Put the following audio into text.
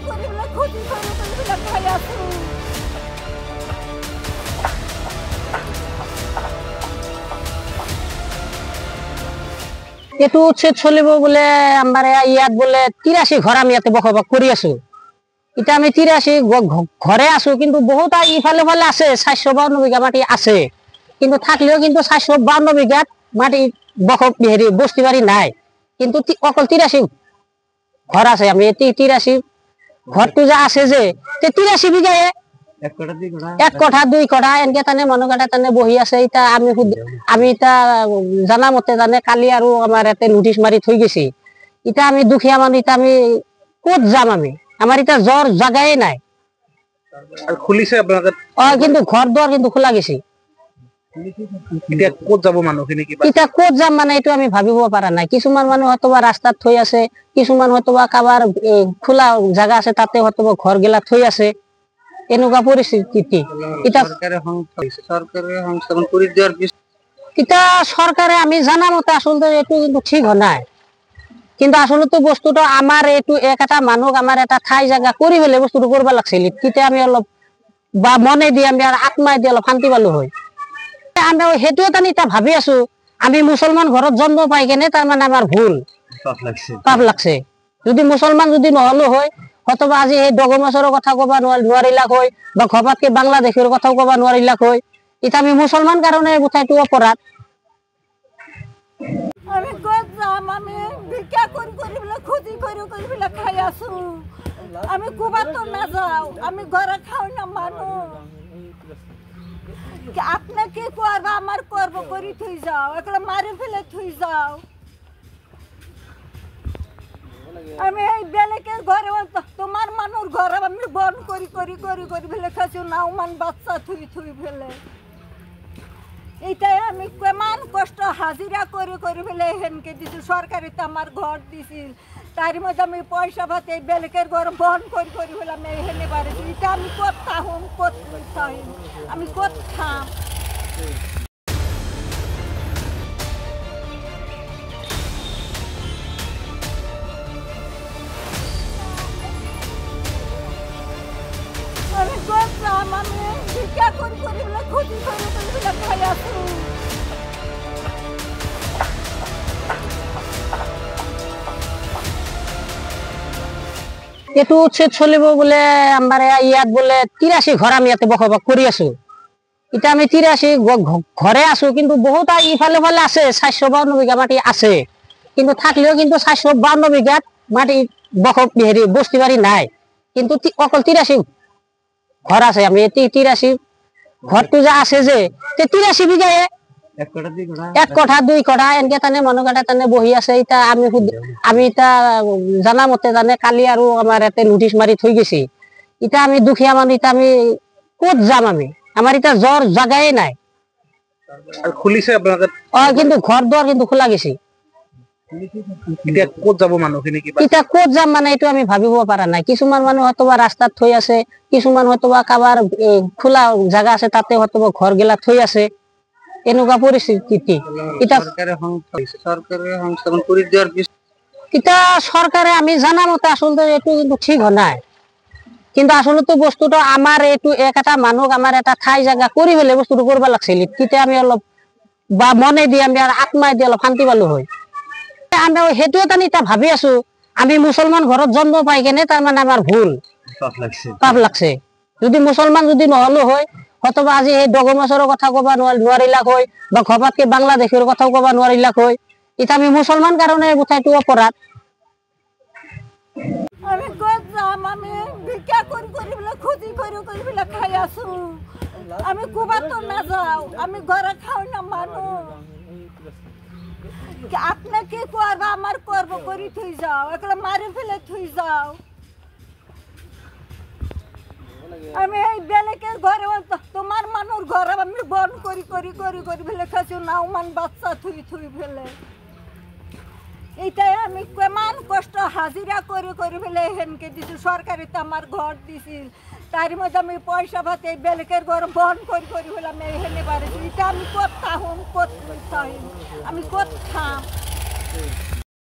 কৰি পেলাই ক্ষতি কৰি পেলাই খাই আছো। এইটো উচ্ছেদ চলিব বোলে আমাৰ ইয়াত বোলে 83 ঘৰ আমি ইয়াতে বসবাস কৰি আছো। এটা আমি 83 ঘৰে আছো, কিন্তু বহুত ইফালে ফালে আছে 452 বিঘা মাটি আছে, কিন্তু থাকলেও কিন্তু 452 বিঘাত মাটি বস্তি বাড়ি নাই, কিন্তু অকল 83 ঘর আছে। আমি 83 ঘরটো যে আছে যে 83 বিঘায় 1 কঠা 2 কঠা এনকে তানে মানুহ কাটা তানে বহি আছে। এটা আমি এটা জানা মতে জানে কালি আৰু আমাৰ ইয়াতে নোটিশ মাৰি থৈ গৈছে। এটা আমি দুখীয়া মানুহ, এটা আমি ক'ত যাম? আমাৰ এটা জ্বৰ জাগাই নাই। খুলিছে আপোনালোকে? কিন্তু ঘৰ দুৱাৰ কিন্তু খোলা গৈছে। এতিয়া ক'ত যাব মানুহখিনি? এতিয়া ক'ত যাম মানে এইটো আমি ভাবিব পৰা নাই। কিছুমান মানুহ হয়তো ৰাস্তাত থৈ আছে, কিছুমান হয়তো কাৰোবাৰ খোলা জাগা আছে তাতে হয়তো ঘৰ গিলা থৈ আছে। এনেকুৱা পৰিস্থিতি। এতিয়া চৰকাৰে আমি জানা মতে আচলতে এইটো কিন্তু ঠিক হোৱা নাই। কিন্তু আচলতে বস্তুটো আমাৰ এইটো এটা মানুহ আমাৰ এটা ঠাই জাগা কৰি পেলাই বস্তুটো কৰিব লাগিছিল। তেতিয়া আমি অলপ বা মনে দি আমি আত্মাই দি অলপ শান্তি পালো হয়। আমি সেইটো এটা এতিয়া ভাবি আছো, আমি মুছলমান ঘৰত জন্ম পাই কেনে তাৰমানে আমাৰ ভুল পাপ লাগছে। যদি মুছলমান যদি নহলো হয়, হয়তো আজি এই ডকুমেণ্টছৰ কথা ক'ব নোৱাৰিলাক হয়, বা ঘপাতকে বাংলাদেশৰ কথাও ক'ব নোৱাৰিলাক হয়। এতিয়া আমি মুছলমান কাৰণে গোটাইটো অপৰাধ। আমি ক'ত যাম? আমি ভিক্ষা কৰি পেলাই ক্ষতি কৰি পেলাই খাই আছো। আমি ক'বাতো নাযাও, আমি ঘরে খাও না মানুষ। আপনি কি করবো? আমার করবো করে থুই যাও, একলা মারি ফেলে থুই যাও। আমি এই বেলেকের ঘরে তোমার মানুষ ঘরে আমি বন করি ফেলে খাচ্ছি, নাওমান বাচ্চা থুই ফেলে। এইটাই আমি কেমন কষ্ট হাজিরা করে ফেলে হেনকে দিছি। সরকারি তো আমার ঘর দিছিল, তার মধ্যে আমি পয়সা ভাতে বেলেকের ঘর বন করি ফেলে আমি হেনে পারেছি। এটা আমি কোথাও আমি কোথাও আমি কোথাও আমি ভিক্ষা করে ফেলে ক্ষতি করে ফেলে খাই আছো। এইটো উচ্ছেদ চলিব বোলে আমাৰ ইয়াত বোলে 83 ঘৰ আমি ইয়াতে বসবাস কৰি আছো। এটা আমি 83 ঘৰে আছো, কিন্তু বহুত ইফালে ফালে আছে 452 বিঘা মাটি আছে, কিন্তু থাকলেও কিন্তু 452 বিঘাত মাটি বস্তি বাড়ি নাই, কিন্তু অকল 83 ঘর আছে। আমি 83 ঘরটো যে আছে যে 83 বিঘায় 1 কঠা 2 কঠা এনকে তানে মানুহ কাটা তানে বহি আছে। এটা আমি এটা জানা মতে জানে কালি আৰু আমাৰ ইয়াতে নোটিশ মাৰি থৈ গৈছে। এটা আমি দুখীয়া মানুহ, এটা আমি ক'ত যাম? আমাৰ এটা জ্বৰ জাগাই নাই। খুলিছে আপোনালোকে? কিন্তু ঘৰ দুৱাৰ কিন্তু খোলা গৈছে। এতিয়া ক'ত যাব মানুহখিনি? এতিয়া ক'ত যাম মানে এইটো আমি ভাবিব পৰা নাই। কিছুমান মানুহ হয়তো ৰাস্তাত থৈ আছে, কিছুমান হয়তো কাৰোবাৰ খোলা জাগা আছে তাতে হয়তো ঘৰ গিলা থৈ আছে। এনেকুৱা পৰিস্থিতি। এতিয়া চৰকাৰে আমি জানা মতে আচলতে এইটো কিন্তু ঠিক হোৱা নাই। কিন্তু আচলতে বস্তুটো আমাৰ এইটো এটা মানুহ আমাৰ এটা ঠাই জাগা কৰি পেলাই বস্তুটো কৰিব লাগিছিল। তেতিয়া আমি অলপ বা মনে দি আমি আত্মাই দি অলপ শান্তি পালো হয়। আমি সেইটো এটা এতিয়া ভাবি আছো, আমি মুছলমান ঘৰত জন্ম পাই কেনে তাৰমানে আমাৰ ভুল পাপ লাগছে। যদি মুছলমান যদি নহলো হয়, হয়তো আজি এই ডকুমেণ্টছৰ কথা ক'ব নোৱাৰিলাক হয়, বা ঘপাতকে বাংলাদেশৰ কথাও ক'ব নোৱাৰিলাক হয়। এটা আমি মুছলমান কাৰণে গোটাইটো অপৰাধ। আমি ক'ত যাম? আমি ভিক্ষা কৰি পেলাই ক্ষতি কৰি পেলাই খাই আছো। আমি ক'বাতো নাযাও, আমি ঘরে খাও না মানুষ। আপনি কি করবো? আমার করবো করে থুই যাও, একলা মারি ফেলে থুই যাও। আমি এই বেলেকের ঘরে তোমার মানুষ ঘরে আমি বন করি ফেলে খাচ্ছি, নাওমান বাচ্চা থুই ফেলে। এইটাই আমি কেমন কষ্ট হাজিরা করে ফেলে হেনকে দিছি। সরকারি তো আমার ঘর দিছিল, তার মধ্যে আমি পয়সা ভাতে বেলেকের ঘর বন করি ফেলে আমি হেনে পারেছি। এটা আমি কোথাও আমি কোথাও